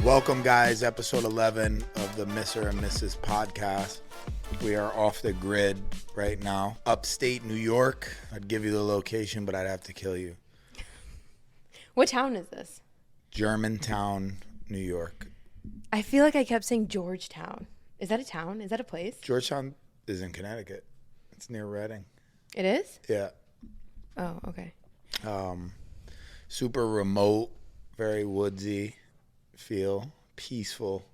Welcome, guys. Episode 11 of the Mr. and Mrs. podcast. We are off the grid right now. Upstate New York. I'd give you the location, but I'd have to kill you. What town is this? Germantown, New York. I feel like I kept saying Georgetown. Is that a town? Is that a place? Georgetown is in Connecticut. It's near Reading. It is? Yeah. Oh, okay. Super remote, very woodsy feel, peaceful.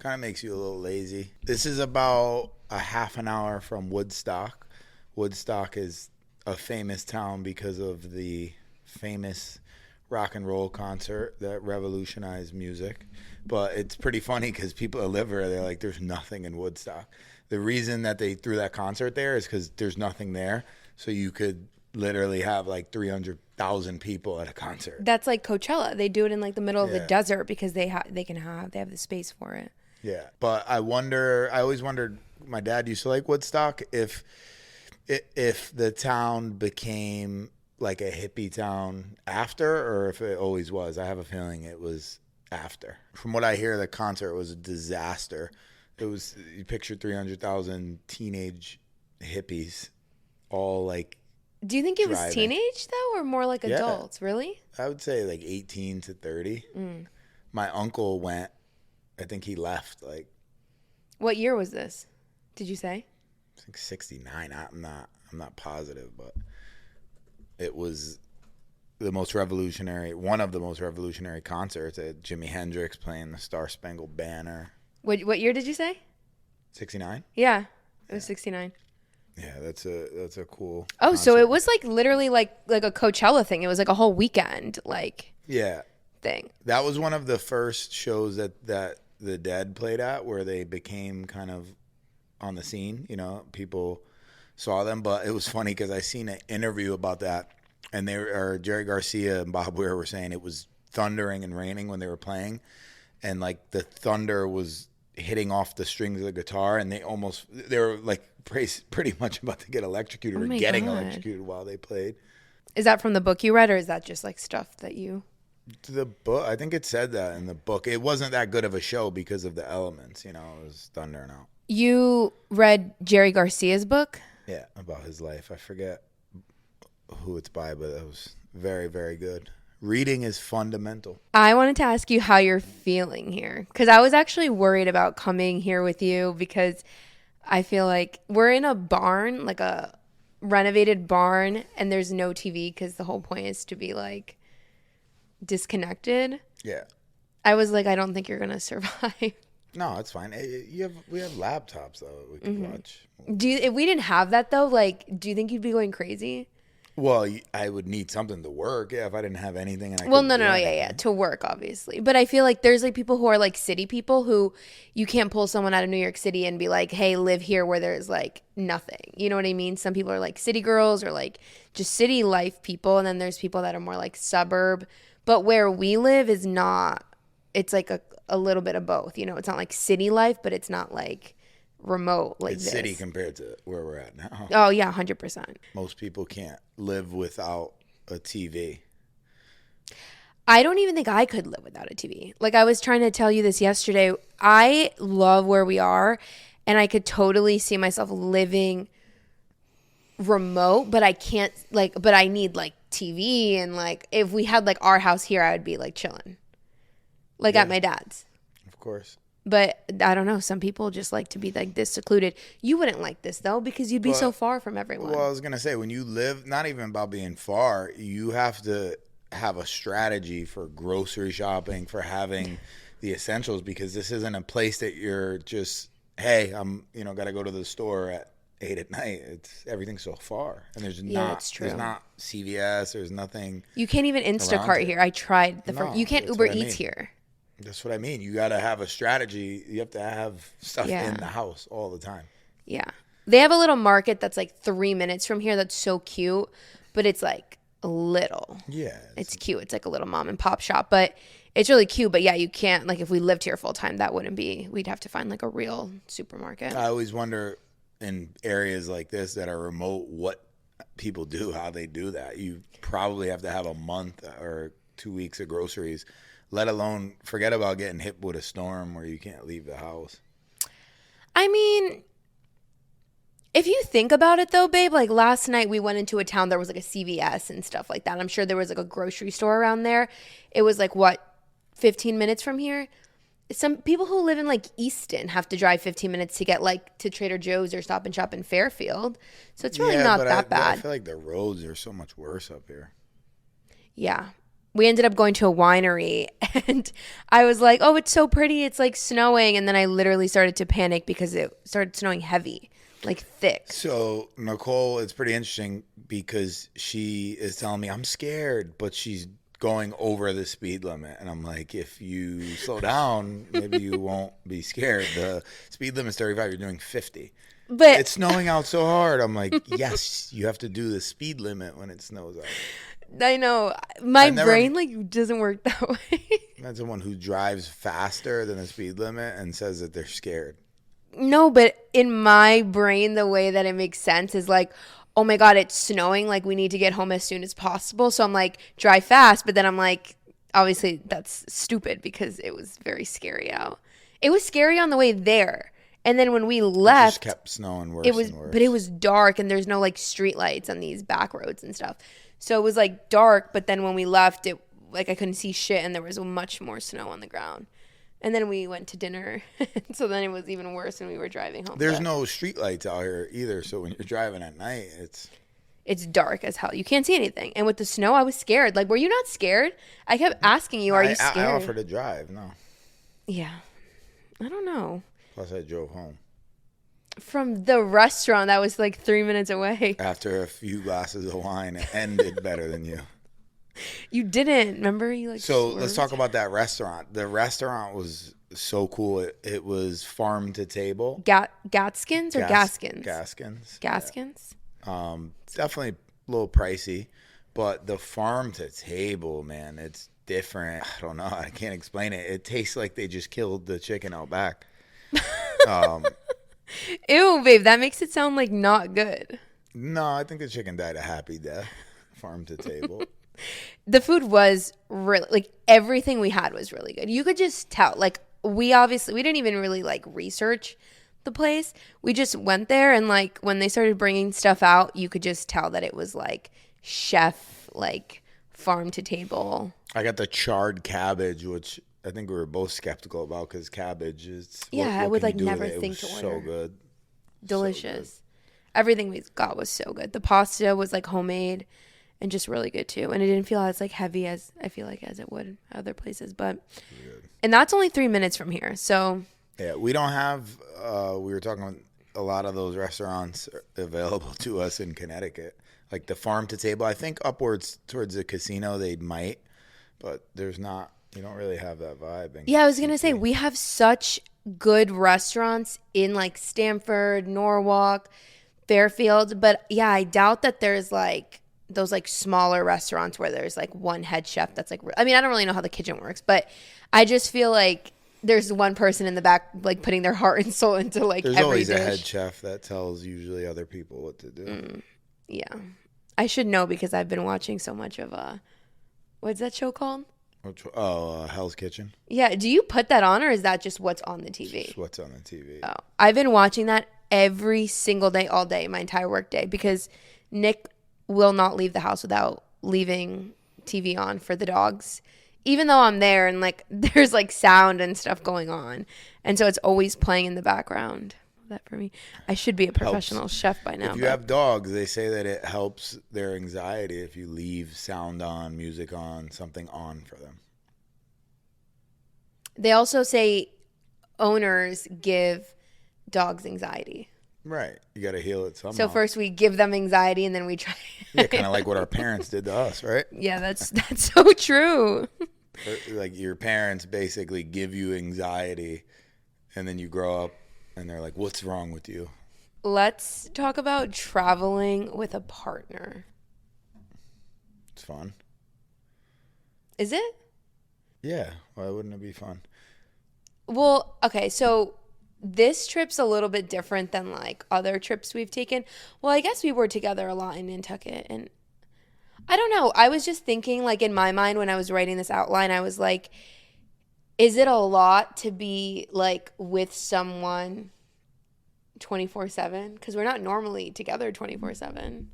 Kind of makes you a little lazy. This is about a half an hour from Woodstock. Woodstock is a famous town because of the famous rock and roll concert that revolutionized music. But it's pretty funny because people that live there, they're like, there's nothing in Woodstock. The reason that they threw that concert there is because there's nothing there. So you could literally have like 300,000 people at a concert. That's like Coachella. They do it in like the middle of the desert because they have the space for it. Yeah, but I always wondered, my dad used to like Woodstock, if the town became like a hippie town after, or if it always was. I have a feeling it was after. From what I hear, the concert was a disaster. It was, you picture 300,000 teenage hippies, all like. Do you think it was teenage though, or more like adults? Really? I would say like 18 to 30. My uncle went. I think he left like. What year was this? Did you say? I think 69. I'm not positive, but it was one of the most revolutionary concerts. At Jimi Hendrix playing the Star Spangled Banner. What year did you say? 69. Yeah, it was 69. Yeah, that's a cool. Oh, concert. so it was like literally like a Coachella thing. It was like a whole weekend thing. That was one of the first shows that the Dead played at, where they became kind of on the scene. You know, people saw them, but it was funny because I seen an interview about that, and Jerry Garcia and Bob Weir were saying it was thundering and raining when they were playing, and like the thunder was hitting off the strings of the guitar, and they were like pretty much about to get electrocuted or getting electrocuted while they played. Is that from the book you read, or is that just like stuff that you? The book, I think it said that in the book. It wasn't that good of a show because of the elements, you know, it was thundering out. You read Jerry Garcia's book? Yeah, about his life. I forget who it's by, but it was very, very good. Reading is fundamental. I wanted to ask you how you're feeling here, because I was actually worried about coming here with you because I feel like we're in a barn, like a renovated barn, and there's no TV because the whole point is to be like disconnected. Yeah. I was like, I don't think you're going to survive. No, it's fine. We have laptops though we can watch. If we didn't have that though, like, do you think you'd be going crazy? Well, I would need something to work. Yeah, if I didn't have anything. And Yeah, to work, obviously. But I feel like there's like people who are like city people who you can't pull someone out of New York City and be like, hey, live here where there's like nothing. You know what I mean? Some people are like city girls or like just city life people. And then there's people that are more like suburb. But where we live is not, it's like a little bit of both. You know, it's not like city life, but it's not like remote like it's this. City compared to where we're at now. Oh yeah, 100%. Most people can't live without a TV. I don't even think I could live without a TV. Like I was trying to tell you this yesterday. I love where we are, and I could totally see myself living remote, but I can't but I need like TV, and like if we had like our house here, I would be like chilling. Like at my dad's. Of course. But I don't know. Some people just like to be like this secluded. You wouldn't like this though because you'd be so far from everyone. Well, I was going to say, when you live, not even about being far, you have to have a strategy for grocery shopping, for having the essentials, because this isn't a place that you're just, hey, I'm, got to go to the store at 8 at night. Everything's so far. And there's not CVS, there's nothing. You can't even Instacart here. I tried you can't Uber Eats here. That's what I mean. You got to have a strategy. You have to have stuff in the house all the time. Yeah. They have a little market that's like 3 minutes from here that's so cute, but it's like little. Yeah. It's cute. It's like a little mom and pop shop, but it's really cute. But yeah, you can't, like if we lived here full time, that wouldn't be, we'd have to find like a real supermarket. I always wonder in areas like this that are remote, what people do, how they do that. You probably have to have a month or 2 weeks of groceries let alone forget about getting hit with a storm where you can't leave the house. I mean, if you think about it though, babe, like last night we went into a town, there was like a CVS and stuff like that. I'm sure there was like a grocery store around there. It was like, what, 15 minutes from here? Some people who live in like Easton have to drive 15 minutes to get like to Trader Joe's or Stop and Shop in Fairfield. So it's really not that bad. I feel like the roads are so much worse up here. Yeah. We ended up going to a winery and I was like, oh, it's so pretty. It's like snowing. And then I literally started to panic because it started snowing heavy, like thick. So Nicole, it's pretty interesting because she is telling me I'm scared, but she's going over the speed limit. And I'm like, if you slow down, maybe you won't be scared. The speed limit is 35. You're doing 50. But it's snowing out so hard. I'm like, yes, you have to do the speed limit when it snows out. I know. My brain like doesn't work that way. That's someone who drives faster than the speed limit and says that they're scared. No, but in my brain, the way that it makes sense is like, oh my God, it's snowing. Like, we need to get home as soon as possible. So I'm like, drive fast. But then I'm like, obviously, that's stupid because it was very scary out. It was scary on the way there. And then when we left, it just kept snowing worse and worse. But it was dark and there's no like street lights on these back roads and stuff. So it was like dark. But then when we left, it like I couldn't see shit and there was much more snow on the ground. And then we went to dinner. So then it was even worse when we were driving home. There's no street lights out here either. So when you're driving at night, it's dark as hell. You can't see anything. And with the snow, I was scared. Like, were you not scared? I kept asking you, are you scared? I offered to drive. No. Yeah. I don't know. Plus, I drove home. From the restaurant that was like 3 minutes away. After a few glasses of wine, it ended better than you. You didn't. Remember? You like. So let's talk about that restaurant. The restaurant was so cool. It was farm to table. Gaskins or Gaskins? Gaskins. Gaskins. Yeah. Definitely a little pricey, but the farm to table, man, it's different. I don't know. I can't explain it. It tastes like they just killed the chicken out back. Ew, babe. That makes it sound like not good. No, I think the chicken died a happy death. Farm to table. The food was really, like, everything we had was really good. You could just tell. Like, we didn't even really, like, research the place. We just went there, and, like, when they started bringing stuff out, you could just tell that it was, like, chef, like, farm to table. I got the charred cabbage, which I think we were both skeptical about because cabbage is. Yeah, I would, like, never think to order. So good. Delicious. So good. Everything we got was so good. The pasta was, like, homemade. And just really good too. And it didn't feel as like heavy as I feel like as it would other places. But and that's only 3 minutes from here. So yeah, we don't have we were talking about a lot of those restaurants available to us in Connecticut. Like the farm to table. I think upwards towards the casino they might, but there's not, you don't really have that vibe. Yeah, I was gonna say we have such good restaurants in like Stamford, Norwalk, Fairfield. But yeah, I doubt that there's like those like smaller restaurants where there's like one head chef that's like, I mean, I don't really know how the kitchen works, but I just feel like there's one person in the back like putting their heart and soul into like there's every always dish. A head chef that tells usually other people what to do. Yeah. I should know because I've been watching so much of what's that show called? Hell's Kitchen. Yeah. Do you put that on or is that just what's on the TV? Just what's on the TV. Oh, I've been watching that every single day, all day, my entire work day because Nick will not leave the house without leaving TV on for the dogs, even though I'm there and like there's like sound and stuff going on, and so it's always playing in the background. That for me, I should be a professional chef by now. If you have dogs, they say that it helps their anxiety if you leave sound on, music on, something on for them. They also say owners give dogs anxiety. Right. You got to heal it somehow. So first we give them anxiety and then we try. Yeah, kind of like what our parents did to us, right? Yeah, that's so true. Like your parents basically give you anxiety and then you grow up and they're like, what's wrong with you? Let's talk about traveling with a partner. It's fun. Is it? Yeah. Why wouldn't it be fun? Well, okay, so this trip's a little bit different than like other trips we've taken. Well, I guess we were together a lot in Nantucket, and I don't know. I was just thinking, like in my mind when I was writing this outline, I was like, Is it a lot to be like with someone 24/7? Because we're not normally together 24/7.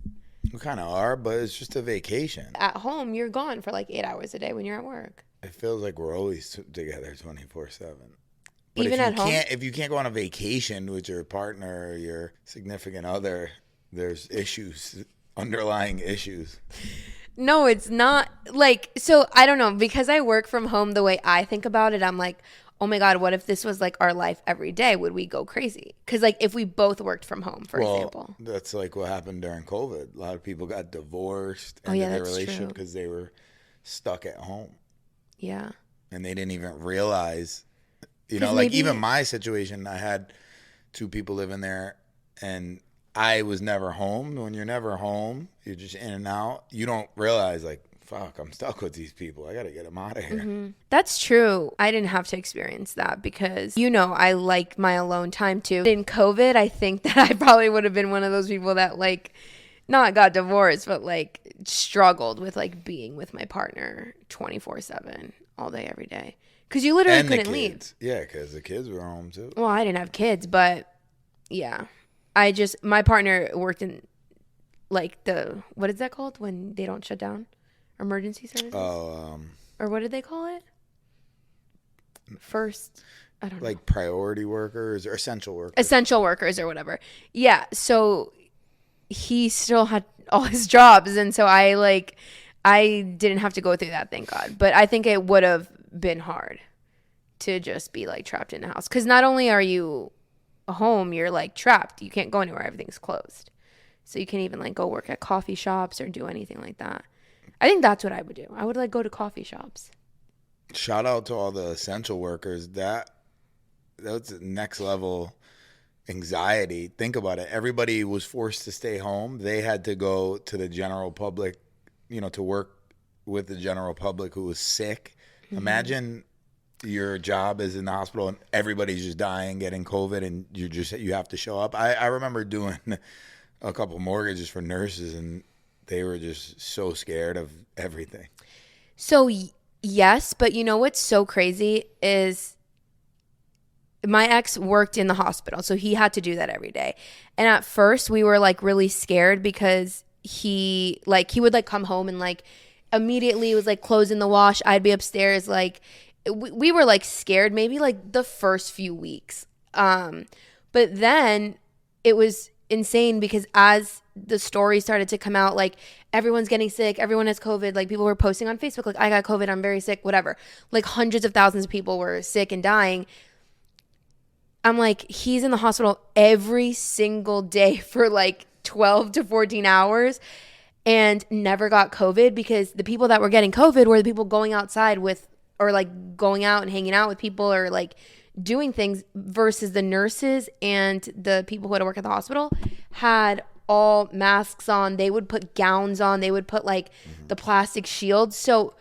We kind of are, but it's just a vacation. At home, you're gone for like 8 hours a day when you're at work. It feels like we're always together 24/7. Even at home? If you can't go on a vacation with your partner or your significant other, there's issues, underlying issues. No, it's not like, so I don't know, because I work from home, the way I think about it, I'm like, oh my God, what if this was like our life every day? Would we go crazy? Because like if we both worked from home, for example. That's like what happened during COVID. A lot of people got divorced Oh, in yeah, their that's relationship true. because they were stuck at home. Yeah. And they didn't even realize, you 'Cause know, like maybe- even my situation, I had 2 people living there and I was never home. When you're never home, you're just in and out. You don't realize like, fuck, I'm stuck with these people. I got to get them out of here. That's true. I didn't have to experience that because, you know, I like my alone time too. In COVID, I think that I probably would have been one of those people that like not got divorced, but like struggled with like being with my partner 24/7 all day, every day. Because you literally And the couldn't leave. kids. Yeah, because the kids were home too. Well, I didn't have kids, but yeah. My partner worked in like what is that called when they don't shut down? Emergency services? Oh, Or what did they call it? First, I don't know. like priority workers or essential workers. Essential workers or whatever. Yeah. So he still had all his jobs. And so I didn't have to go through that, thank God. But I think it would have been hard to just be like trapped in the house. Because not only are you home, you're like trapped. You can't go anywhere. Everything's closed. So you can't even like go work at coffee shops or do anything like that. I think that's what I would do. I would like go to coffee shops. Shout out to all the essential workers. That's next level anxiety. Think about it. Everybody was forced to stay home. They had to go to the general public, you know, to work with the general public who was sick. Imagine your job is in the hospital and everybody's just dying, getting COVID, and you have to show up. I remember doing a couple mortgages for nurses, and they were just so scared of everything. So yes, but you know what's so crazy is my ex worked in the hospital, so he had to do that every day. And at first we were like really scared because he would like come home and like immediately was like closing the wash. I'd be upstairs, like we were like scared maybe like the first few weeks. But then it was insane because as the story started to come out, like everyone's getting sick, everyone has COVID, like people were posting on Facebook like I got COVID, I'm very sick, whatever. Like hundreds of thousands of people were sick and dying. I'm like, he's in the hospital every single day for like 12 to 14 hours and never got COVID because the people that were getting COVID were the people going outside with, or like going out and hanging out with people or like doing things, versus the nurses and the people who had to work at the hospital had all masks on. They would put gowns on. They would put like the plastic shields. So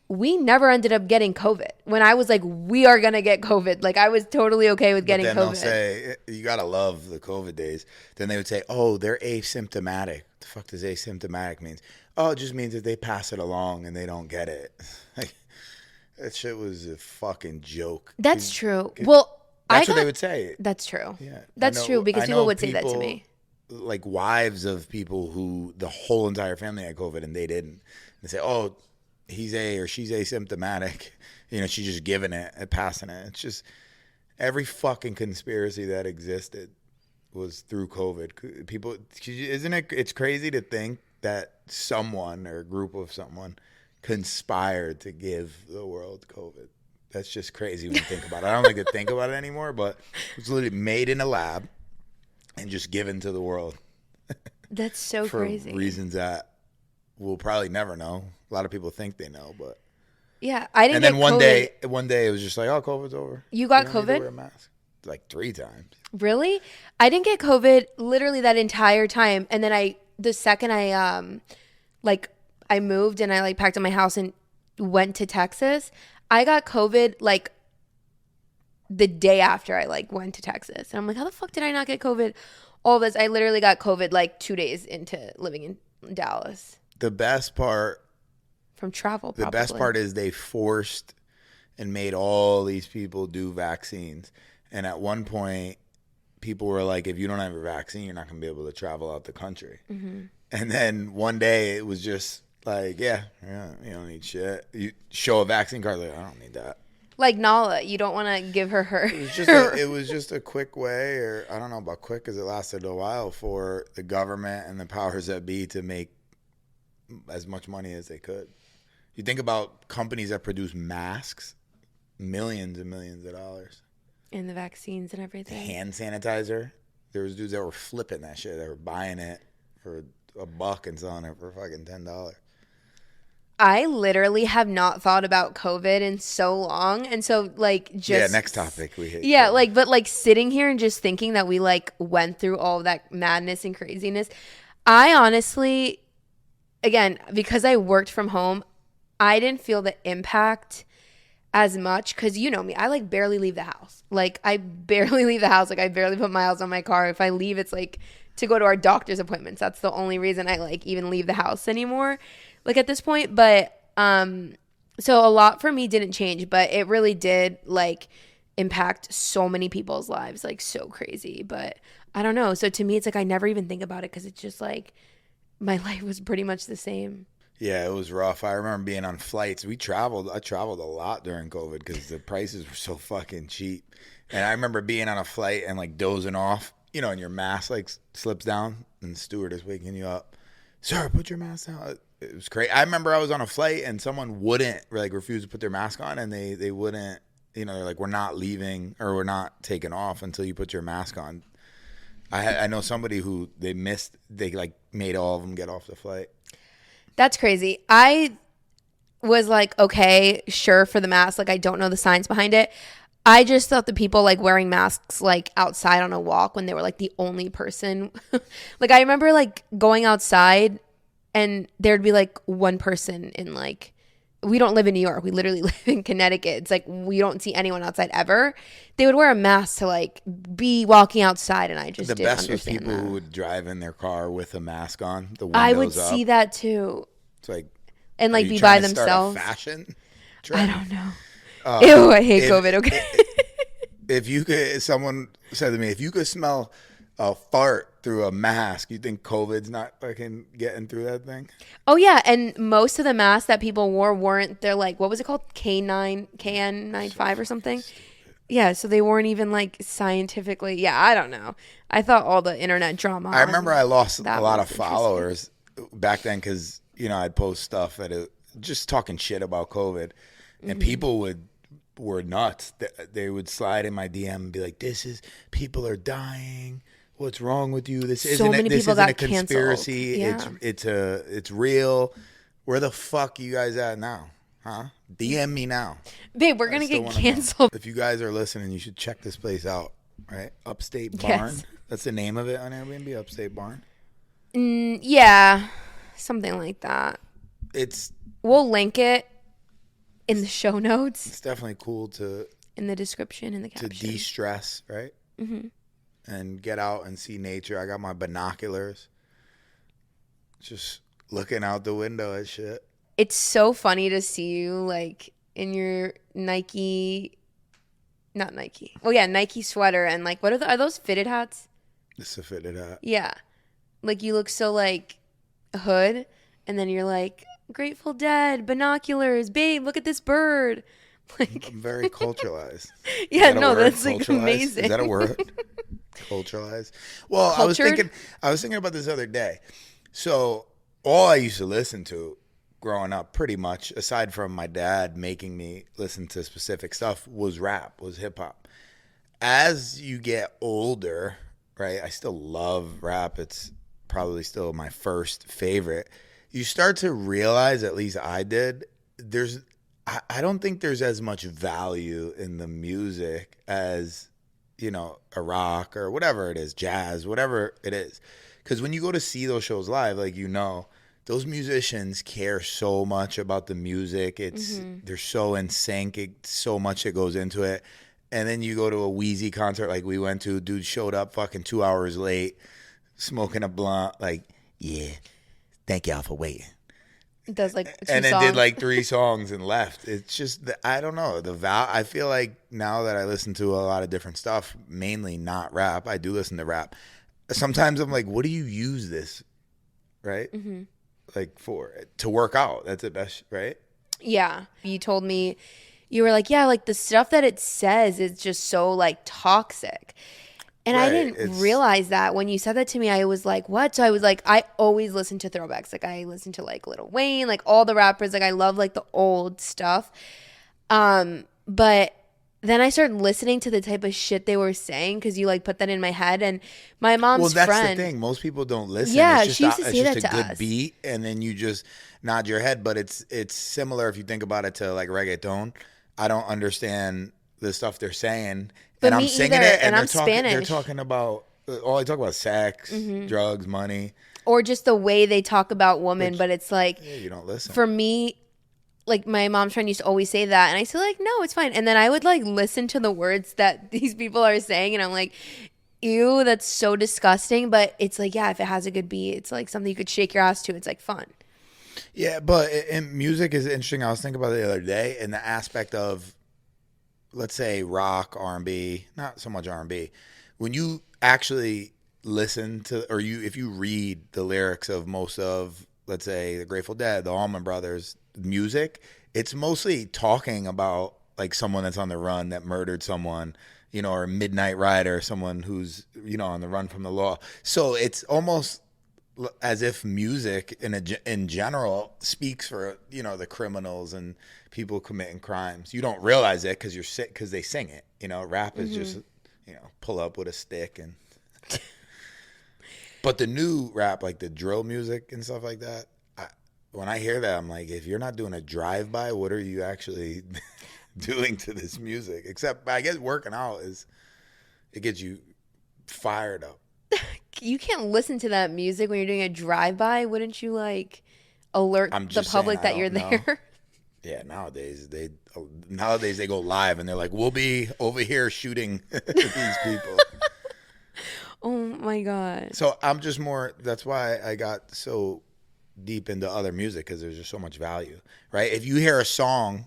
we never ended up getting COVID. When I was like, we are going to get COVID. Like I was totally okay with getting then COVID. They'll say, you got to love the COVID days. Then they would say, oh, they're asymptomatic. What the fuck does asymptomatic means? Oh, it just means that they pass it along and they don't get it. Like, that shit was a fucking joke. That's true. Well, that's what they would say. That's true. Yeah, That's true because people would say that to me. Like wives of people who the whole entire family had COVID and they didn't. They say, oh, he's or she's asymptomatic. You know, she's just giving it and passing it. It's just every fucking conspiracy that existed was through COVID. People, isn't it? It's crazy to think that someone or a group of someone conspired to give the world COVID. That's just crazy when you think about it. I don't like to think about it anymore, but it was literally made in a lab and just given to the world. That's so for crazy. Reasons that we'll probably never know. A lot of people think they know, but yeah, I didn't. And then get one day it was just like, oh, COVID's over. You got don't need to COVID? wear a mask. Like 3 times. Really? I didn't get COVID literally that entire time. And then the second I moved and I like packed up my house and went to Texas, I got COVID like the day after I like went to Texas. And I'm like, how the fuck did I not get COVID? All this, I literally got COVID like 2 days into living in Dallas. The best part From travel, probably. The best part is they forced and made all these people do vaccines. And at one point, people were like, if you don't have a vaccine, you're not going to be able to travel out the country. And then one day it was just like, yeah, you don't need shit. You show a vaccine card, like, I don't need that. Like Nala, you don't want to give her. It was just a quick way, or I don't know about quick because it lasted a while, for the government and the powers that be to make as much money as they could. You think about companies that produce masks, millions and millions of dollars. And the vaccines and everything. Hand sanitizer. There was dudes that were flipping that shit. They were buying it for $1 and selling it for fucking $10. I literally have not thought about COVID in so long. And so, like, just... Yeah, next topic we hit. Yeah, but sitting here and just thinking that we, like, went through all of that madness and craziness. I honestly, again, because I worked from home, I didn't feel the impact as much because you know me. I, like, barely leave the house. Like, I barely leave the house. Like, I barely put miles on my car. If I leave, it's, like, to go to our doctor's appointments. That's the only reason I, like, even leave the house anymore. Like at this point, but so a lot for me didn't change, but it really did like impact so many people's lives, like so crazy. But I don't know. So to me, it's like I never even think about it because it's just like my life was pretty much the same. Yeah, it was rough. I remember being on flights. I traveled a lot during COVID because the prices were so fucking cheap. And I remember being on a flight and like dozing off, you know, and your mask like slips down and the steward is waking you up. Sir, put your mask down. It was crazy. I remember I was on a flight and someone wouldn't refuse to put their mask on, and they wouldn't, you know, they're like, we're not leaving or we're not taking off until you put your mask on. I know somebody who they like made all of them get off the flight. That's crazy. I was like, okay, sure for the mask. Like I don't know the science behind it. I just thought the people like wearing masks like outside on a walk when they were like the only person. Like I remember like going outside and there'd be like one person in like, we don't live in New York. We literally live in Connecticut. It's like we don't see anyone outside ever. They would wear a mask to like be walking outside, and I just didn't understand that. The best was people who would drive in their car with a mask on. The windows I would up. see that too. It's like, and like be by themselves. Fashion I trend? don't know. Ew, I hate COVID. Okay. If you could, someone said to me, if you could smell a fart through a mask, you think COVID's not fucking getting through that thing? Oh yeah, and most of the masks that people wore weren't. They're like, what was it called? KN95 or something. Yeah, so they weren't even like scientifically. Yeah, I don't know. I thought all the internet drama. I remember I lost a lot of followers back then because you know I'd post stuff just talking shit about COVID, and people were nuts. They would slide in my DM and be like, people are dying. What's wrong with you? This isn't a conspiracy. Yeah. It's real. Where the fuck you guys at now? Huh? DM me now. Babe, we're going to get canceled. If you guys are listening, you should check this place out, right? Upstate Barn. Yes. That's the name of it on Airbnb, Upstate Barn. Yeah, something like that. We'll link it in the show notes. It's definitely cool in the description, in the caption. To de-stress, right? Mm-hmm. And get out and see nature. I got my binoculars. Just looking out the window at shit. It's so funny to see you like in your Nike sweater and like are those fitted hats? It's a fitted hat. Yeah. Like you look so like hood, and then you're like Grateful Dead, binoculars, babe, look at this bird. Like I'm very culturalized. Yeah, no, that's like amazing. Is that a word? Culturalized. Well, Cultured? I was thinking about this other day. So all I used to listen to growing up, pretty much, aside from my dad making me listen to specific stuff, was rap, was hip hop. As you get older, right? I still love rap. It's probably still my first favorite. You start to realize, at least I did, I don't think there's as much value in the music as, you know, a rock or whatever it is, jazz, whatever it is. Because when you go to see those shows live, like, you know, those musicians care so much about the music. They're so in sync. So much that goes into it. And then you go to a Wheezy concert like we went to. Dude showed up fucking 2 hours late, smoking a blunt. Like, yeah, thank y'all for waiting. Does like two and then songs. did like 3 songs and left. It's just I don't know I feel like now that I listen to a lot of different stuff, mainly not rap. I do listen to rap. Sometimes I'm like, what do you use this, right? Like for to work out. That's the best, right? Yeah. You told me, you were like, yeah, like the stuff that it says is just so like toxic. And I Right. didn't It's realize that. When you said that to me, I was like, what? So I was like, I always listen to throwbacks. Like I listen to like Lil Wayne, like all the rappers. Like I love like the old stuff. But then I started listening to the type of shit they were saying because you like put that in my head. And my well, mom's that's the friend, thing. Most people don't listen. yeah, she used to It's say just that a to good us. beat, and then you just nod your head. But it's similar if you think about it to like reggaeton. I don't understand the stuff they're saying, But and me I'm either. singing it, And and I'm they're Spanish. talking about all they talk about sex, drugs, money, Or just the way they talk about women. which But it's like, yeah, you don't listen. for me, like my mom's friend used to always say that, and I said like, no, it's fine. And then I would like listen to the words that these people are saying, and I'm like, ew, that's so disgusting. But it's like, yeah, if it has a good beat, it's like something you could shake your ass to. It's like fun. Yeah, but music is interesting. I was thinking about it the other day, in the aspect of, let's say, rock, R&B, not so much R&B. When you actually listen to, or if you read the lyrics of most of, let's say, the Grateful Dead, the Allman Brothers music, it's mostly talking about like someone that's on the run that murdered someone, or a midnight rider, someone who's, on the run from the law. So it's almost as if music in general speaks for the criminals and people committing crimes. You don't realize it because you're sick because they sing it. Rap is just pull up with a stick and. But the new rap, like the drill music and stuff like that, when I hear that, I'm like, if you're not doing a drive by, what are you actually doing to this music? Except I guess working out it gets you fired up. You can't listen to that music when you're doing a drive by. Wouldn't you like alert I'm the just saying, public I that you're don't know. there? Yeah, nowadays they go live and they're like, we'll be over here shooting these people. Oh my God. So I'm just more. That's why I got so deep into other music, because there's just so much value, right? If you hear a song,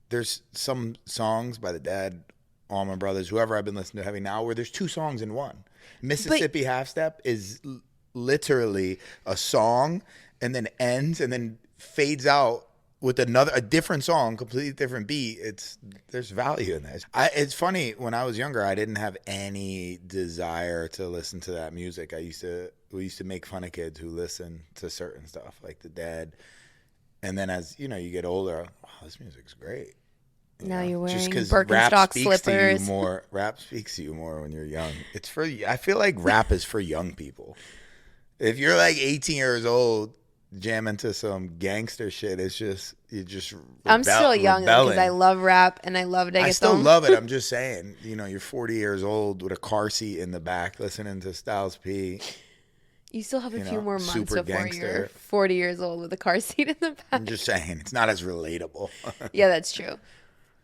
there's some songs by the Dad, Allman Brothers, whoever I've been listening to heavy now, where there's 2 songs in one. Mississippi Half Step is literally a song and then ends and then fades out with a different song, completely different beat. There's value in that. It's funny, when I was younger, I didn't have any desire to listen to that music. We used to make fun of kids who listen to certain stuff like the Dead, and then as you get older, wow, this music's great. Now you're Just wearing because Birkenstock slippers. rap speaks to you more when you're young. I feel like rap is for young people. If you're like 18 years old, jamming to some gangster shit, you're just I'm still young because I love rap and I love reggaeton. I still love it. I'm just saying, you're 40 years old with a car seat in the back listening to Styles P. You still have a few more months super before gangster. you're 40 years old with a car seat in the back. I'm just saying, it's not as relatable. Yeah, that's true.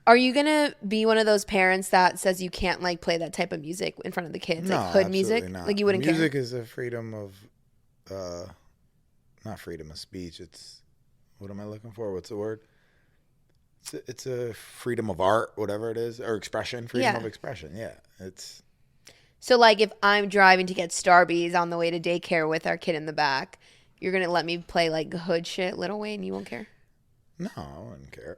Are you going to be one of those parents that says you can't like play that type of music in front of the kids? No, Like hood music? not. Like you wouldn't Music care? is a freedom of, not freedom of speech. It's, what am I looking for? What's the word? It's a freedom of art, whatever it is, or expression, freedom of expression. Yeah, it's. So like if I'm driving to get Starbies on the way to daycare with our kid in the back, you're going to let me play like hood shit, Lil Wayne? You won't care? No, I wouldn't care.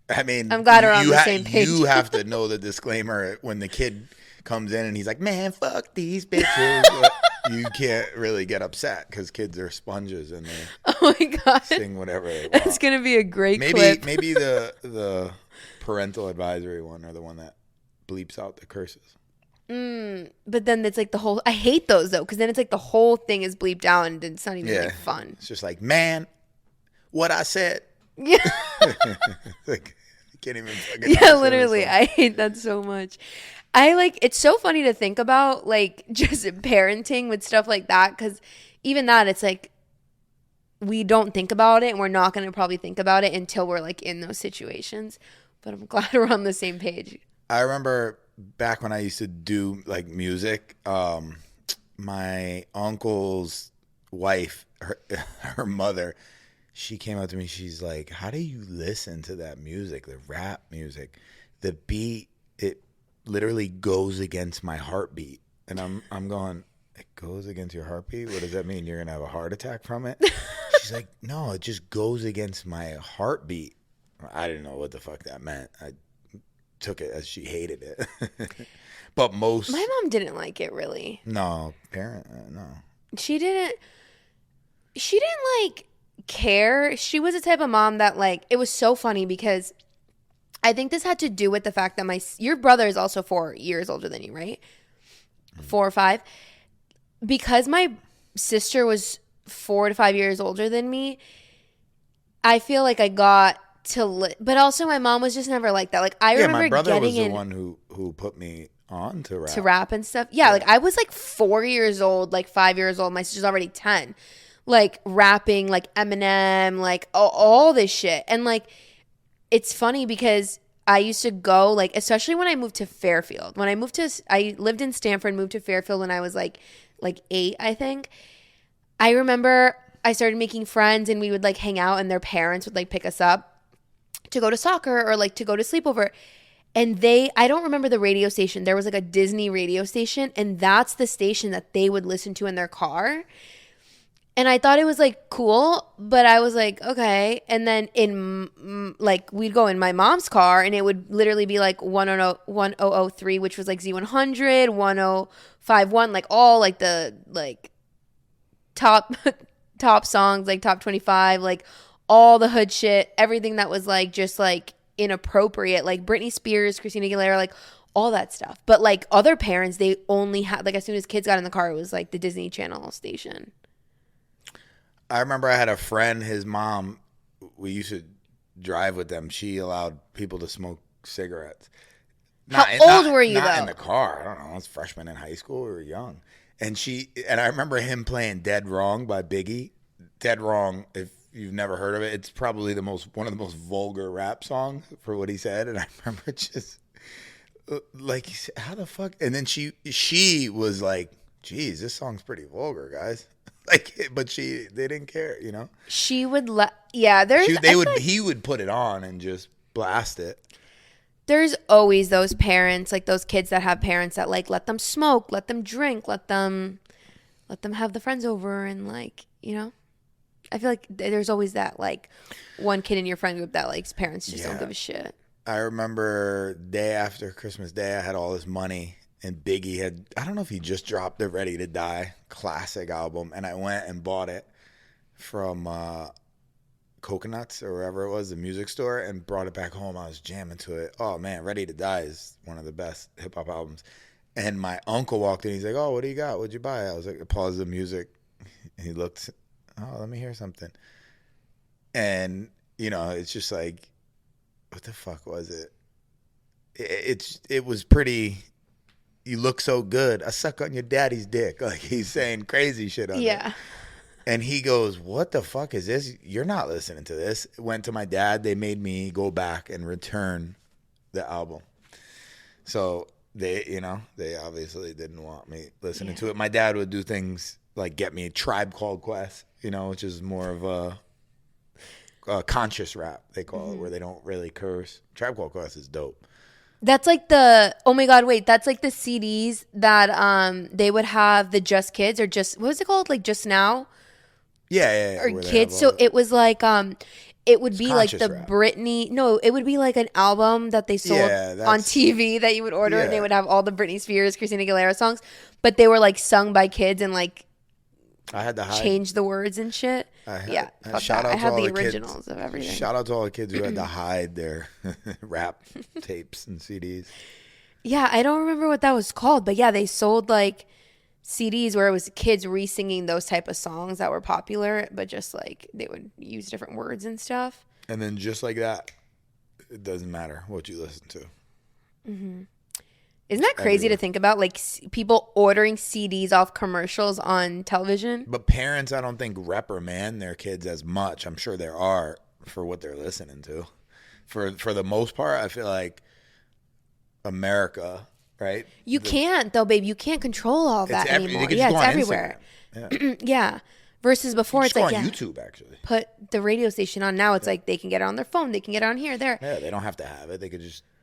I mean, I'm glad we're on the same page. You have to know the disclaimer when the kid comes in and he's like, "Man, fuck these bitches." You can't really get upset because kids are sponges and they Oh my God. sing whatever they want. That's going to be a great clip. Maybe the parental advisory one, or the one that bleeps out the curses. But then it's like the whole. I hate those though, because then it's like the whole thing is bleeped out and it's not even like fun. It's just like, man, what I said. Yeah. Like, you can't even. Yeah, literally. I hate that so much. It's so funny to think about, like, just parenting with stuff like that, because even that, it's like, we don't think about it, and we're not going to probably think about it until we're, like, in those situations. But I'm glad we're on the same page. I remember back when I used to do, like, music, my uncle's wife, her mother, she came up to me. She's like, "How do you listen to that music, the rap music? The beat, it literally goes against my heartbeat." And I'm going, "It goes against your heartbeat? What does that mean? You're gonna have a heart attack from it?" She's like, "No, it just goes against my heartbeat." I didn't know what the fuck that meant. I took it as she hated it. But most, My mom didn't like it really. no, no. She didn't like care. She was the type of mom that like, it was so funny because I think this had to do with the fact that your brother is also 4 years older than you, right? 4 or 5. Because my sister was 4 to 5 years older than me, I feel like I got to but also my mom was just never like that. Like I remember my brother getting was the in one who put me on to rap and stuff. Yeah, like I was like 4 years old, like 5 years old. My sister's already 10. Like rapping, like Eminem, like all this shit. And like it's funny because I used to go, like, especially when I moved to Fairfield. I lived in Stanford, moved to Fairfield when I was like 8, I think. I remember I started making friends and we would like hang out and their parents would like pick us up to go to soccer or like to go to sleepover. And I don't remember the radio station. There was like a Disney radio station and that's the station that they would listen to in their car. And I thought it was like cool, but I was like, okay. And then like we'd go in my mom's car and it would literally be like 1003, which was like Z100, 1051, like all like the like top songs, like top 25, like all the hood shit, everything that was like just like inappropriate, like Britney Spears, Christina Aguilera, like all that stuff. But like other parents, they only had like as soon as kids got in the car, it was like the Disney Channel station. I remember I had a friend, his mom, we used to drive with them. She allowed people to smoke cigarettes. How old were you though? Not in the car. I don't know. I was freshman in high school. We were young. And I remember him playing Dead Wrong by Biggie. Dead Wrong, if you've never heard of it, it's probably one of the most vulgar rap songs for what he said. And I remember just like, he said, how the fuck? And then she was like, geez, this song's pretty vulgar, guys. Like, but they didn't care, you know. She would he would put it on and just blast it. There's always those parents, like those kids that have parents that like let them smoke, let them drink, let them have the friends over, and like, you know, I feel like there's always that like one kid in your friend group that likes parents just don't give a shit. I remember day after Christmas Day, I had all this money. And Biggie I don't know if he just dropped the Ready to Die classic album. And I went and bought it from Coconuts or wherever it was, the music store, and brought it back home. I was jamming to it. Oh, man, Ready to Die is one of the best hip-hop albums. And my uncle walked in. He's like, oh, what do you got? What'd you buy? I was like, pause the music. And he looked, oh, let me hear something. And, you know, it's just like, what the fuck was it? It was pretty... You look so good. I suck on your daddy's dick. Like he's saying crazy shit on it. And he goes, what the fuck is this? You're not listening to this. Went to my dad. They made me go back and return the album. So they obviously didn't want me listening to it. My dad would do things like get me a Tribe Called Quest, you know, which is more of a conscious rap, they call it, where they don't really curse. Tribe Called Quest is dope. That's like oh my God, wait, that's like the CDs that they would have the Just Kids or just, what was it called? Like Just Now? Yeah. Or Kids. So it was like, it would be like the rap. Britney, no, it would be like an album that they sold on TV that you would order and they would have all the Britney Spears, Christina Aguilera songs, but they were like sung by kids and like I had to change the words and shit. I had the originals of everything. Shout out to all the kids who had to hide their rap tapes and CDs. Yeah, I don't remember what that was called, but yeah, they sold like CDs where it was kids re-singing those type of songs that were popular, but just like they would use different words and stuff. And then just like that, it doesn't matter what you listen to. Mm-hmm. Isn't that crazy to think about? Like people ordering CDs off commercials on television. But parents, I don't think reprimand their kids as much. I'm sure there are for what they're listening to. For the most part, I feel like America, right? You can't though, babe. You can't control all that anymore. It's everywhere. Yeah. Yeah. Versus before, Just it's go like, on yeah, YouTube, actually. put the radio station on. Now it's like they can get it on their phone. They can get it on here, there. Yeah, they don't have to have it.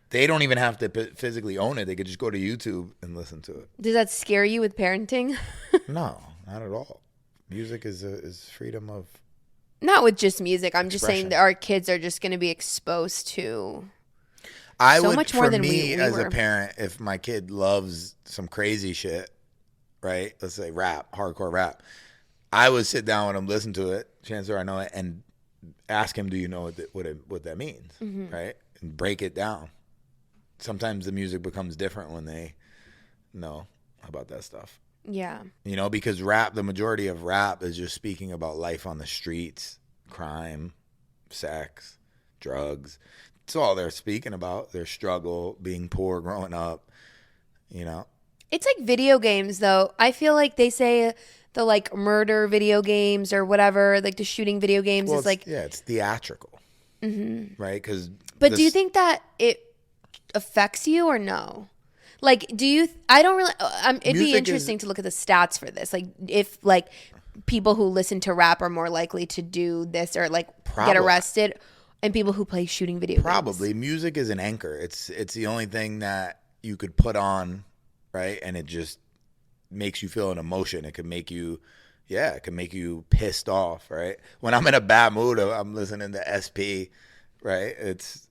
They don't even have to physically own it. They could just go to YouTube and listen to it. Does that scare you with parenting? No, not at all. Music is freedom of... Not with just music. I'm just saying expression. that our kids are just going to be exposed to much more for than me we as were. a parent, if my kid loves some crazy shit, right? Let's say rap, hardcore rap. I would sit down with him, listen to it, chances are I know it, and ask him, do you know what that means, right? And break it down. Sometimes the music becomes different when they know about that stuff. Yeah. You know, because rap, the majority of rap is just speaking about life on the streets, crime, sex, drugs. It's all they're speaking about, their struggle, being poor, growing up, you know. It's like video games, though. I feel like they say the like murder video games or whatever, like the shooting video games is like... Yeah, it's theatrical, right? But do you think that it affects you or no? Like, do you... I don't really... it'd be interesting to look at the stats for this. Like, if like people who listen to rap are more likely to do this or like get arrested, and people who play shooting video games. Probably. Music is an anchor. It's the only thing that you could put on, right? And it just makes you feel an emotion. It could make you, it could make you pissed off, right? When I'm in a bad mood, I'm listening to SP, right? It's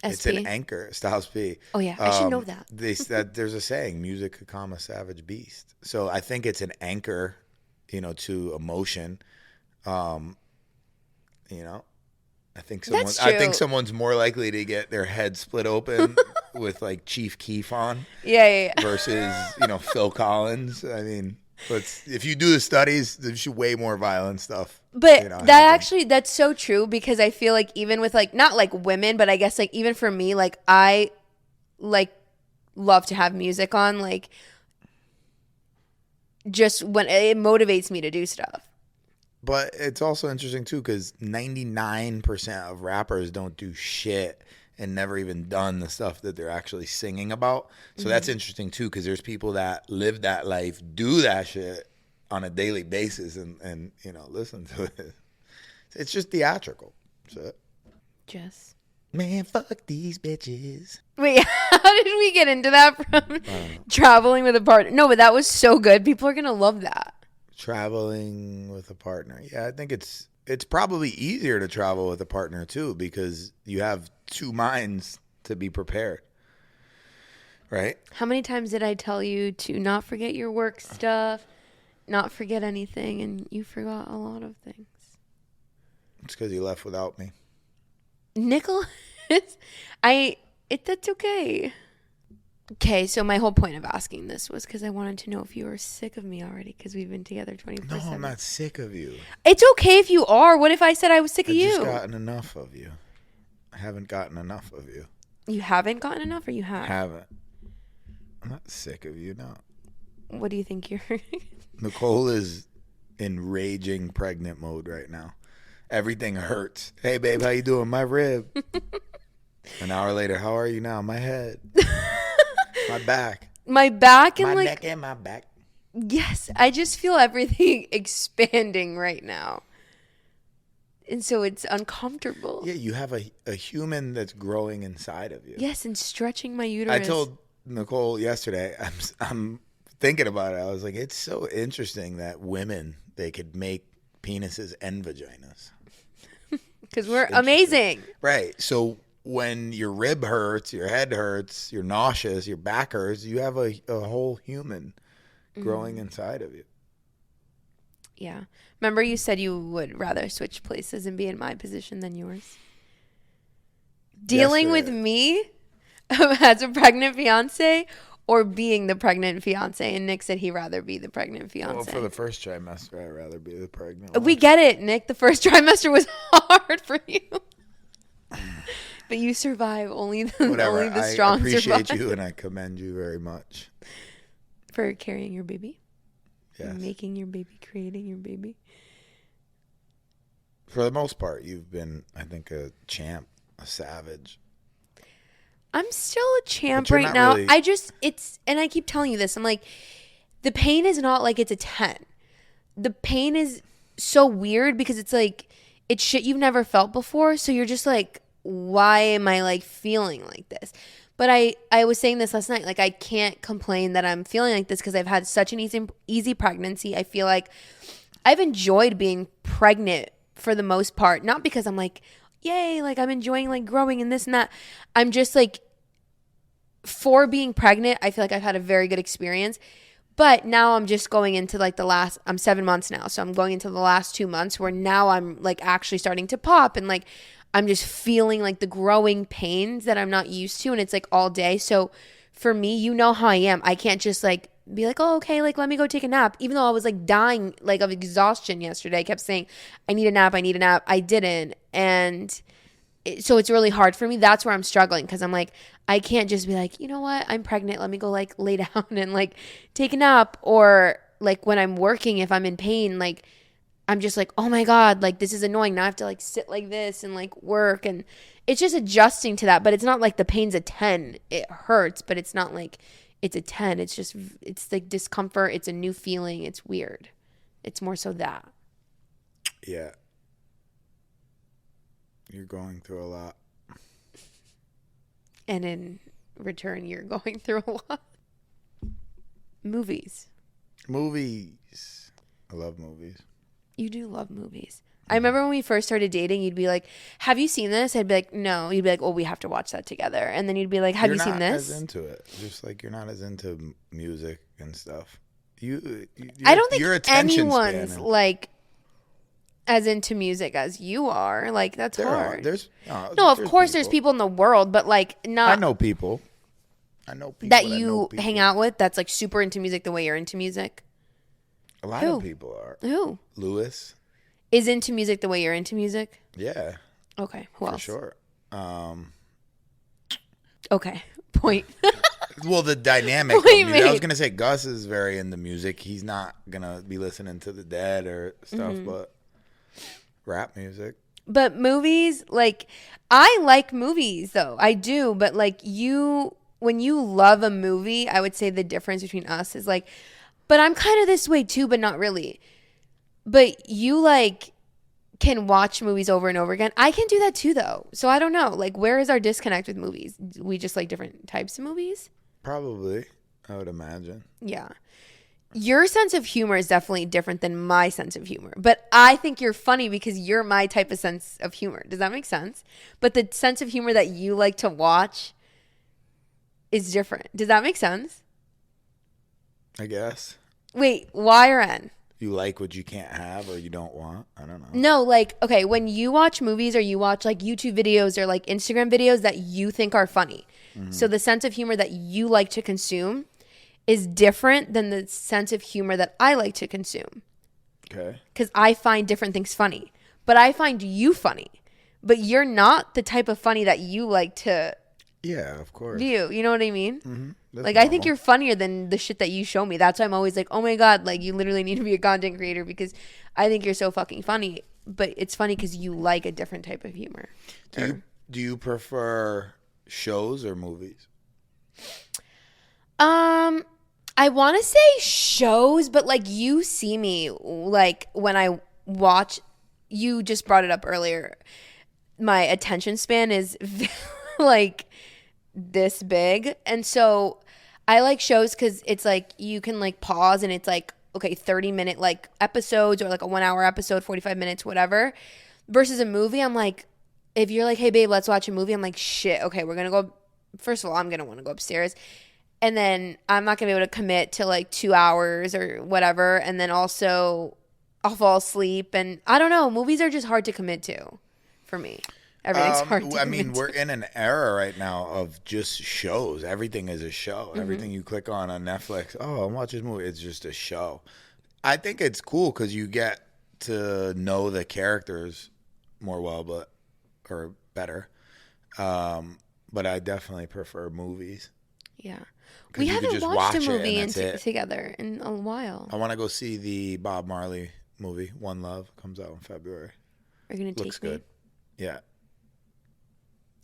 an anchor, Styles P. Oh yeah, I should know that. There's a saying, music could calm a savage beast. So I think it's an anchor, you know, to emotion. You know, I think someone's more likely to get their head split open with like Chief Keef on. Yeah. Versus, you know, Phil Collins. I mean, if you do the studies, there's way more violent stuff. But you know, that's so true, because I feel like even with like, not like women, but I guess like even for me, like I like love to have music on, like just when it motivates me to do stuff. But it's also interesting too, because 99% of rappers don't do shit and never even done the stuff that they're actually singing about. So that's interesting too, because there's people that live that life, do that shit on a daily basis, and you know, listen to it. It's just theatrical. So, Just man, fuck these bitches. wait, how did we get into that from traveling with a partner? No, but that was so good. People are gonna love that. Traveling with a partner. Yeah, I think it's probably easier to travel with a partner too, because you have two minds to be prepared. Right? How many times did I tell you to not forget your work stuff, not forget anything, and you forgot a lot of things? It's because you left without me. Nicholas, that's okay. Okay, so my whole point of asking this was because I wanted to know if you were sick of me already, because we've been together 24/7. No, I'm not sick of you. It's okay if you are. What if I said I was sick of you? I've just gotten enough of you. I haven't gotten enough of you. You haven't gotten enough, or you have? Haven't. I'm not sick of you, no. What do you think you're... Nicole is in raging pregnant mode right now. Everything hurts. Hey, babe, how you doing? My rib. An hour later, how are you now? My head. My back. My back and my like... neck and my back. Yes, I just feel everything expanding right now. And so it's uncomfortable. Yeah, you have a human that's growing inside of you. Yes, and stretching my uterus. I told Nicole yesterday, I'm thinking about it. I was like, it's so interesting that women, they could make penises and vaginas. Because we're amazing. Right. So when your rib hurts, your head hurts, you're nauseous, your back hurts, you have a whole human growing inside of you. Yeah. Remember you said you would rather switch places and be in my position than yours? Dealing with me as a pregnant fiance or being the pregnant fiance? And Nick said he'd rather be the pregnant fiance. Well, for the first trimester, I'd rather be the pregnant one. We get it, Nick. The first trimester was hard for you. But you survive. Only the strong survive. I appreciate you and I commend you very much. For carrying your baby? Yes. Making your baby, creating your baby? For the most part, you've been, I think, a champ, a savage. I'm still a champ right now. Really... and I keep telling you this. I'm like, the pain is not like it's a 10. the pain is so weird because it's like it's shit you've never felt before. So you're just like, why am I like feeling like this? But I was saying this last night. Like I can't complain that I'm feeling like this because I've had such an easy pregnancy. I feel like I've enjoyed being pregnant for the most part. Not because I'm like, yay, like I'm enjoying like growing and this and that. I'm just like, for being pregnant, I feel like I've had a very good experience. But now I'm just going into like I'm 7 months now. So I'm going into the last 2 months where now I'm like actually starting to pop and like I'm just feeling like the growing pains that I'm not used to. And it's like all day. So for me, you know how I am. I can't just like be like, oh, okay, like let me go take a nap. Even though I was like dying like of exhaustion yesterday. I kept saying, I need a nap. I need a nap. I didn't. And so it's really hard for me. That's where I'm struggling because I'm like, I can't just be like, you know what? I'm pregnant. Let me go like lay down and like take a nap. Or like when I'm working, if I'm in pain, like I'm just like, oh my God, like this is annoying. Now I have to like sit like this and like work. And it's just adjusting to that. But it's not like the pain's a 10. It hurts, but it's not like it's a 10. It's just, it's like discomfort. It's a new feeling. It's weird. It's more so that. Yeah. You're going through a lot. And in return, you're going through a lot. Movies. Movies. I love movies. You do love movies. I remember when we first started dating, you'd be like, have you seen this? I'd be like, no. You'd be like, well, we have to watch that together. And then you'd be like, have you seen this? You're not as into it. Just like you're not as into music and stuff. I don't think anyone's like as into music as you are. Like that's hard. Of course there's people in the world, but like not. I know people that you hang out with that's like super into music the way you're into music. A lot of people are. Who? Lewis is into music the way you're into music. Yeah. Okay. Who else? For sure. Okay. Point. Well, the dynamic of music. I was gonna say Gus is very into music. He's not gonna be listening to the Dead or stuff, but rap music. But movies, like I like movies though. I do, but like when you love a movie, I would say the difference between us is like, but I'm kind of this way too, but not really. But you like can watch movies over and over again. I can do that too though. So I don't know. Like where is our disconnect with movies? We just like different types of movies? Probably, I would imagine. Yeah. Your sense of humor is definitely different than my sense of humor. But I think you're funny because you're my type of sense of humor. Does that make sense? But the sense of humor that you like to watch is different. Does that make sense? I guess. Wait, Y or N? You like what you can't have or you don't want? I don't know. No, like, okay, when you watch movies or you watch like YouTube videos or like Instagram videos that you think are funny. So the sense of humor that you like to consume is different than the sense of humor that I like to consume. Okay. Because I find different things funny. But I find you funny. But you're not the type of funny that you like to Yeah, of course. view. You know what I mean? Mm-hmm. Like, normal. I think you're funnier than the shit that you show me. That's why I'm always like, oh my God, like you literally need to be a content creator because I think you're so fucking funny. But it's funny because you like a different type of humor. Do you prefer shows or movies? I want to say shows, but like you see me like when I watch, you just brought it up earlier. My attention span is like this big. And so I like shows because it's like you can like pause and it's like, okay, 30-minute like episodes or like a 1 hour episode, 45 minutes, whatever. Versus a movie, I'm like, if you're like, hey babe, let's watch a movie, I'm like, shit, okay, we're going to go. First of all, I'm going to want to go upstairs. And then I'm not going to be able to commit to like 2 hours or whatever. And then also I'll fall asleep. And I don't know. Movies are just hard to commit to for me. Everything's hard to commit to. We're in an era right now of just shows. Everything is a show. Everything you click on Netflix, oh, I'm watching this movie. It's just a show. I think it's cool because you get to know the characters more or better. But I definitely prefer movies. Yeah. We haven't watched a movie together in a while. I want to go see the Bob Marley movie, One Love. Comes out in February. Are you going to take me? Looks good. Yeah.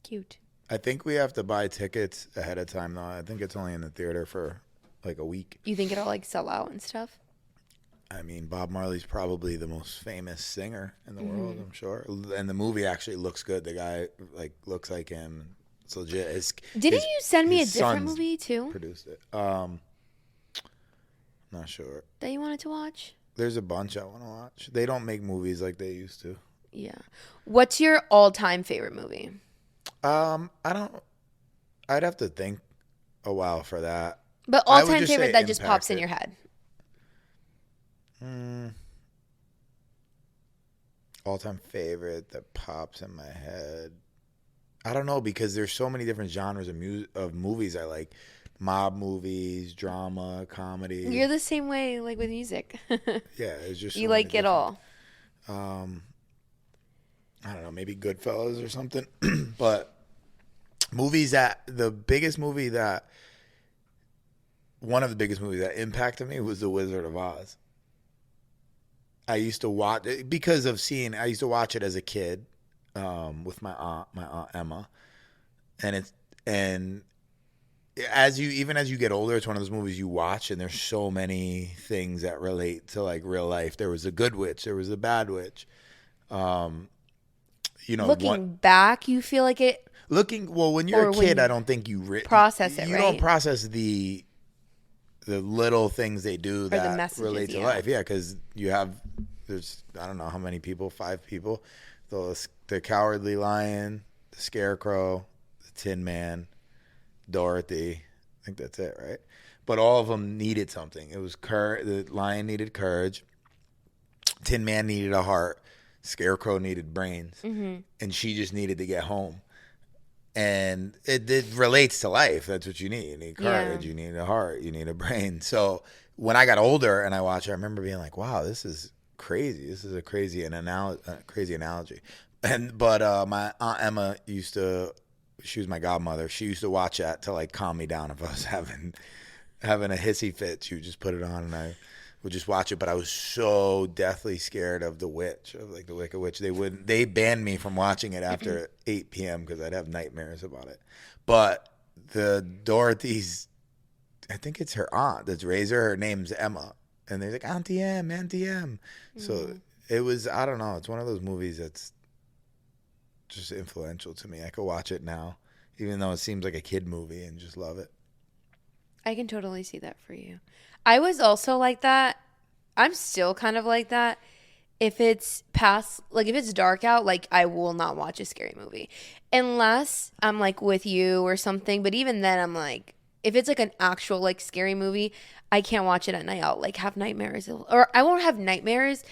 Cute. I think we have to buy tickets ahead of time, though. I think it's only in the theater for like a week. You think it'll like sell out and stuff? I mean, Bob Marley's probably the most famous singer in the world, Mm-hmm. I'm sure. And the movie actually looks good. The guy like looks like him. It's legit. Didn't you send me his a different sons movie too produced it. Not sure. that you wanted to watch? There's a bunch I want to watch. They don't make movies like they used to. Yeah. What's your all-time favorite movie? I don't. I'd have to think a while for that. But I would all-time just favorite say that just pops in impacted. your head. All-time favorite that pops in my head. I don't know because there's so many different genres of movies I like. Mob movies, drama, comedy. You're the same way, like with music. Yeah, it's just You so many like it different. all. I don't know, maybe Goodfellas or something. But movies that one of the biggest movies that impacted me was The Wizard of Oz. I used to watch it because of seeing. I used to watch it as a kid with my aunt Emma, and as you get older, it's one of those movies you watch, and there's so many things that relate to like real life. There was a good witch, there was a bad witch. Looking back, you feel like it When you're or a when kid, you I don't think you process it, you right? don't process the little things they do the that messages, relate to yeah. life. Yeah, because there's I don't know how many people, 5 people, the Cowardly Lion, the Scarecrow, the Tin Man, Dorothy. I think that's it, right? But all of them needed something. It was the lion needed courage, Tin Man needed a heart, Scarecrow needed brains, and she just needed to get home. And it relates to life. That's what you need. You need courage. Yeah. You need a heart. You need a brain. So when I got older and I watched it, I remember being like, "Wow, this is crazy. This is a crazy analogy." But my aunt Emma she was my godmother. She used to watch that to like calm me down if I was having a hissy fit. She would just put it on and I would just watch it. But I was so deathly scared of the Wicked Witch. They banned me from watching it after 8 p.m. because I'd have nightmares about it. But the Dorothy's, I think it's her aunt that's raised her. Her name's Emma, and they're like Auntie M, Auntie M. So it was, I don't know. It's one of those movies that's just influential to me. I could watch it now, even though it seems like a kid movie, and just love it. I can totally see that for you. I was also like that. I'm still kind of like that. If it's if it's dark out, like I will not watch a scary movie unless I'm like with you or something. But even then, I'm like, if it's like an actual like scary movie, I can't watch it at night. I'll like have nightmares, or I won't have nightmares.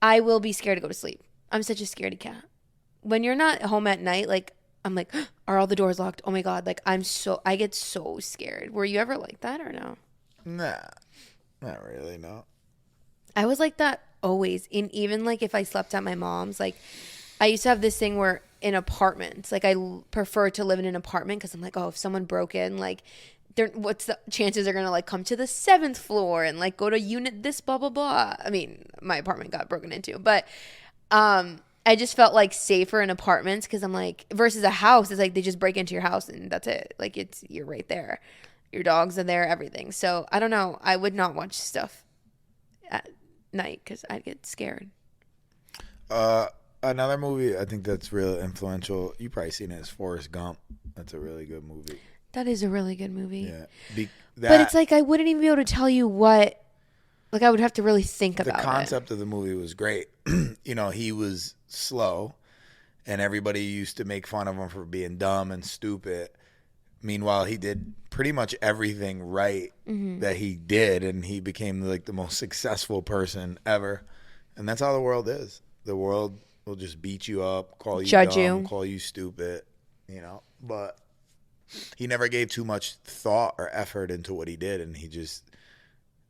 I will be scared to go to sleep. I'm such a scaredy cat. When you're not home at night, like I'm like, are all the doors locked? Oh my God. Like I get so scared. Were you ever like that or no? Nah, not really, no. I was like that always. Even like if I slept at my mom's, like I used to have this thing where in apartments, like prefer to live in an apartment because I'm like, oh, if someone broke in, like what's the chances they're going to like come to the 7th floor and like go to unit this, blah, blah, blah. I mean, my apartment got broken into, but, I just felt like safer in apartments because I'm like, versus a house, it's like they just break into your house and that's it. Like you're right there. Your dogs are there, everything. So I don't know. I would not watch stuff at night because I'd get scared. Another movie I think that's real influential, you probably seen it, is Forrest Gump. That's a really good movie. That is a really good movie. Yeah. But it's like I wouldn't even be able to tell you what. Like I would have to really think about it. The concept of the movie was great. He was slow, and everybody used to make fun of him for being dumb and stupid. Meanwhile, he did pretty much everything right that he did, and he became like the most successful person ever. And that's how the world is. The world will just beat you up, call you Judge dumb, you. call you stupid, But he never gave too much thought or effort into what he did, and he just,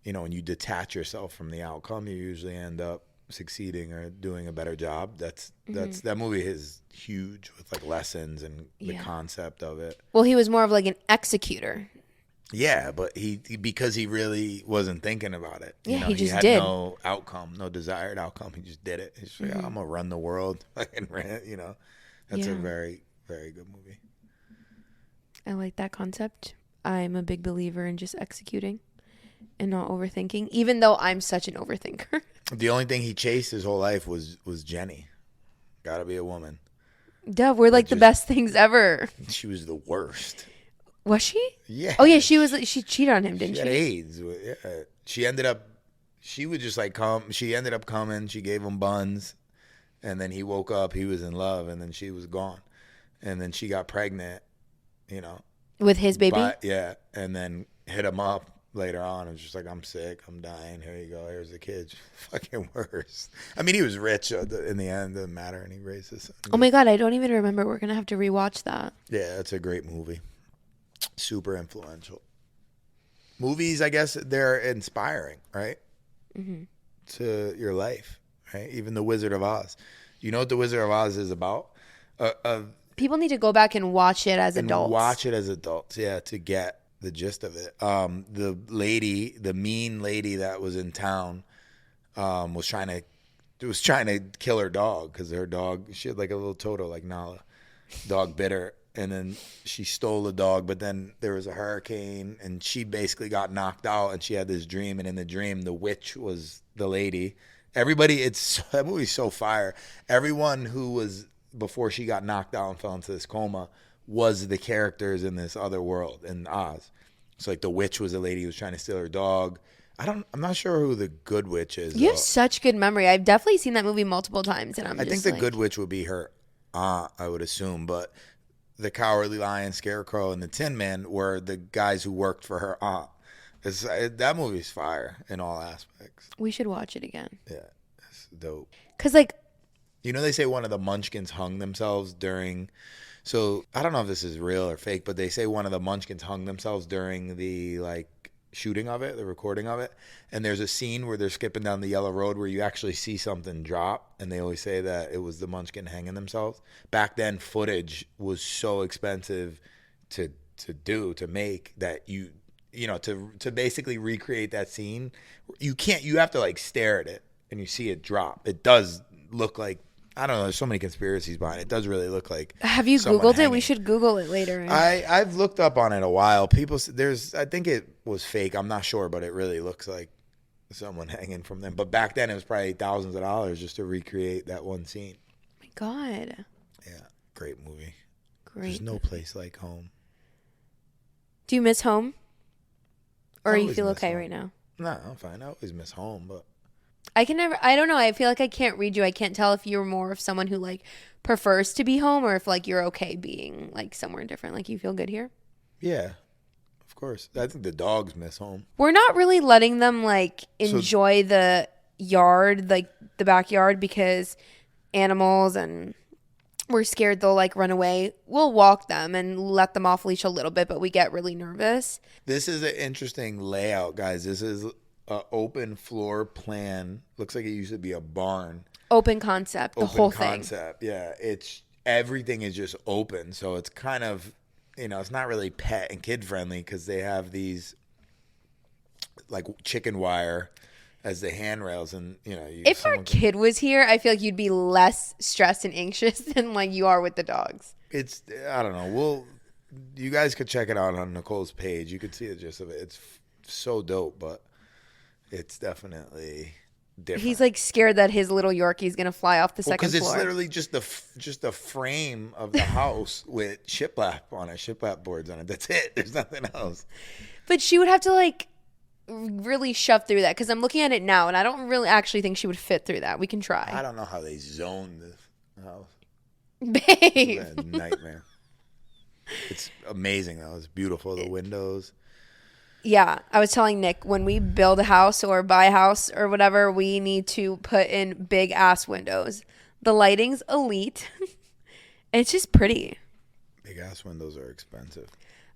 when you detach yourself from the outcome, you usually end up succeeding or doing a better job. That movie is huge with like lessons and the concept of it. Well, he was more of like an executor. Yeah, but because he really wasn't thinking about it. He just had did. No outcome, no desired outcome. He just did it. He's like, I'm gonna run the world. Fucking That's a very, very good movie. I like that concept. I'm a big believer in just executing and not overthinking, even though I'm such an overthinker. The only thing he chased his whole life was Jenny. Gotta be a woman. Duh, we're like the best things ever. She was the worst. Was she? Yeah. Oh yeah, she cheated on him, didn't she? She had AIDS. Yeah. She would just like come. She ended up coming. She gave him buns. And then he woke up. He was in love. And then she was gone. And then she got pregnant, With his baby? Yeah. And then hit him up later on. It was just like, I'm sick. I'm dying. Here you go. Here's the kid. Fucking worse. I mean, he was rich in the end. It didn't matter. And he raised his son. Oh my God, I don't even remember. We're going to have to rewatch that. Yeah, it's a great movie. Super influential. Movies, I guess, they're inspiring, right? Mm-hmm. To your life, right? Even The Wizard of Oz. You know what The Wizard of Oz is about? People need to go back and watch it as adults. Watch it as adults, yeah, to get the gist of it. The mean lady that was in town, was trying to kill her dog because her dog, she had like a little Toto like Nala. Dog bit her, and then she stole the dog, but then there was a hurricane, and she basically got knocked out, and she had this dream, and in the dream, the witch was the lady. Everybody, that movie's so fire. Everyone who was, before she got knocked out and fell into this coma, was the characters in this other world in Oz. So like the witch was a lady who was trying to steal her dog. I'm not sure who the good witch is. You have such good memory. I've definitely seen that movie multiple times, and I think the good witch would be her aunt, I would assume, but the Cowardly Lion, Scarecrow, and the Tin Man were the guys who worked for her aunt. That movie's fire in all aspects. We should watch it again. Yeah, it's dope. Because, like, they say one of the Munchkins hung themselves during. So I don't know if this is real or fake, but they say one of the Munchkins hung themselves during the shooting of it, the recording of it. And there's a scene where they're skipping down the yellow road where you actually see something drop, and they always say that it was the Munchkin hanging themselves. Back then, footage was so expensive to make that to basically recreate that scene, you have to stare at it and you see it drop. It does look like, I don't know, there's so many conspiracies behind it. It does really look like. Have you Googled it? We should Google it later. I've looked up on it a while. I think it was fake. I'm not sure, but it really looks like someone hanging from them. But back then it was probably thousands of dollars just to recreate that one scene. Oh my God. Yeah, great movie. Great. There's no place like home. Do you miss home? Or you feel okay right now? No, I'm fine. I always miss home, but I don't know. I feel like I can't read you. I can't tell if you're more of someone who prefers to be home or if you're okay being somewhere different. You feel good here? Yeah, of course. I think the dogs miss home. We're not really letting them enjoy the yard, the backyard, because animals, and we're scared they'll run away. We'll walk them and let them off leash a little bit, but we get really nervous. This is an interesting layout, guys. This is an open floor plan. Looks like it used to be a barn. Open concept, the whole thing. Open concept, yeah. Everything is just open, so it's kind of, it's not really pet and kid friendly because they have these chicken wire as the handrails, and if our kid was here, I feel like you'd be less stressed and anxious than you are with the dogs. I don't know. You guys could check it out on Nicole's page. You could see the gist of it. It's so dope, but it's definitely different. He's scared that his little Yorkie's gonna fly off the second floor. Because it's literally just the frame of the house with shiplap on it, shiplap boards on it. That's it. There's nothing else. But she would have to really shove through that, because I'm looking at it now and I don't really actually think she would fit through that. We can try. I don't know how they zoned the house. Babe. It's a nightmare. It's amazing though. It's beautiful. The windows. Yeah, I was telling Nick, when we build a house or buy a house or whatever, we need to put in big ass windows. The lighting's elite. It's just pretty. Big ass windows are expensive.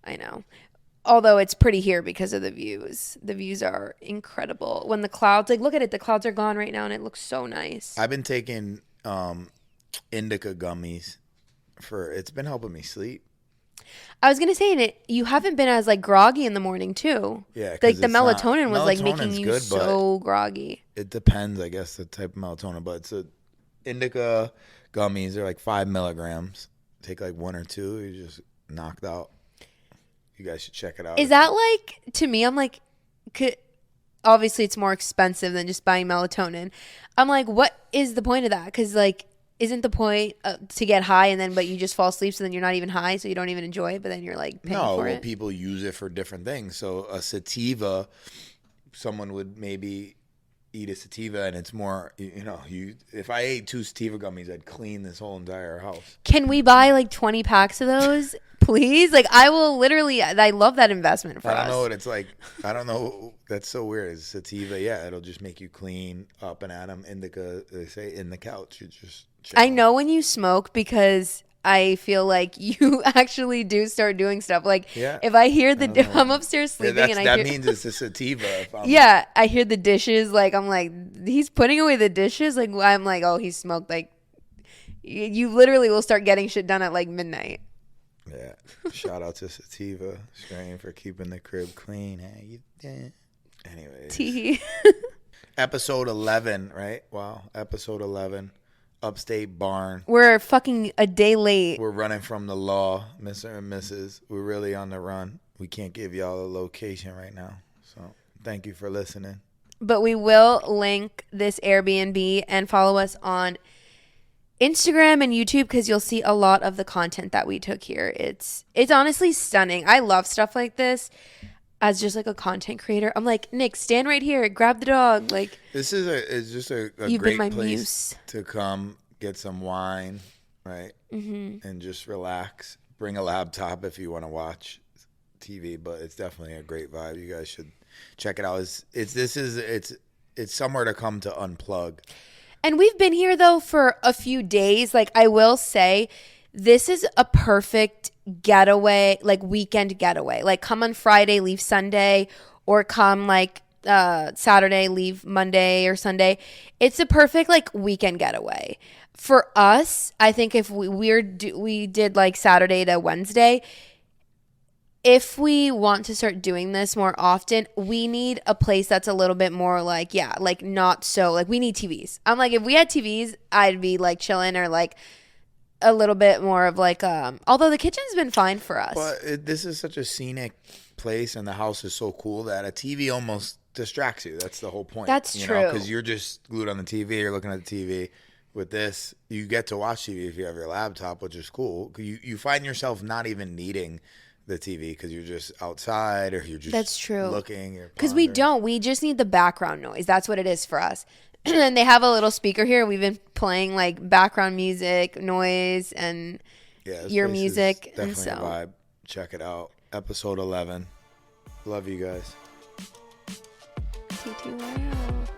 I know. Although it's pretty here because of the views. The views are incredible. When the clouds, look at it, the clouds are gone right now and it looks so nice. I've been taking indica gummies it's been helping me sleep. I was going to say, you haven't been as groggy in the morning too. Yeah. The melatonin was making you good, so groggy. It depends, I guess, the type of melatonin. But it's indica gummies. They're 5 milligrams. Take 1 or 2. You're just knocked out. You guys should check it out. Is that to me, I'm obviously it's more expensive than just buying melatonin. I'm like, what is the point of that? Because like, isn't the point to get high and then but you just fall asleep, so then you're not even high, so you don't even enjoy it, but then you're like paying for it? People use it for different things. So a sativa, someone would maybe eat a sativa and it's more, if I ate 2 sativa gummies, I'd clean this whole entire house. Can we buy like 20 packs of those, please? Like, I will literally, I love that investment for us. I don't know what it's like. I don't know. That's so weird. It's sativa. Yeah, it'll just make you clean up and at 'em. Indica, they say in the couch. You just chill. I know when you smoke because I feel like you actually do start doing stuff. Like, if I hear if I'm upstairs sleeping and that means it's a sativa. Yeah, I hear the dishes. Like, I'm like, he's putting away the dishes. Like, I'm like, oh, he smoked. Like, you literally will start getting shit done at like midnight. Yeah. Shout out to sativa strain for keeping the crib clean. Hey, anyways. Episode 11, right? Wow. Episode 11. Upstate barn. We're fucking a day late. We're running from the law, Mr. and Mrs. We're really on the run. We can't give y'all a location right now. So thank you for listening. But we will link this Airbnb and follow us on Instagram and YouTube because you'll see a lot of the content that we took here. It's honestly stunning. I love stuff like this. As just like a content creator, I'm like, Nick, stand right here, grab the dog. Like, this is it's just a great place to come get some wine, right? Mm-hmm. And just relax. Bring a laptop if you want to watch TV, but it's definitely a great vibe. You guys should check it out. It's somewhere to come to unplug. And we've been here though for a few days. Like, I will say, this is a perfect getaway, like weekend getaway. Like, come on Friday, leave Sunday, or come like Saturday, leave Monday or Sunday. It's a perfect like weekend getaway. For us, I think if we did like Saturday to Wednesday, if we want to start doing this more often, we need a place that's a little bit more like, like not so, like we need TVs. I'm like, if we had TVs, I'd be like chilling or like a little bit more of like, although the kitchen's been fine for us. But this is such a scenic place and the house is so cool that a TV almost distracts you. That's the whole point. That's true. Because you're just glued on the TV, you're looking at the TV. With this, you get to watch TV if you have your laptop, which is cool. You find yourself not even needing the TV because you're just outside or you're just That's true. Looking. Because we just need the background noise. That's what it is for us. And they have a little speaker here. We've been playing like background music, noise, and your music. Definitely a vibe. Check it out. Episode 11. Love you guys. T2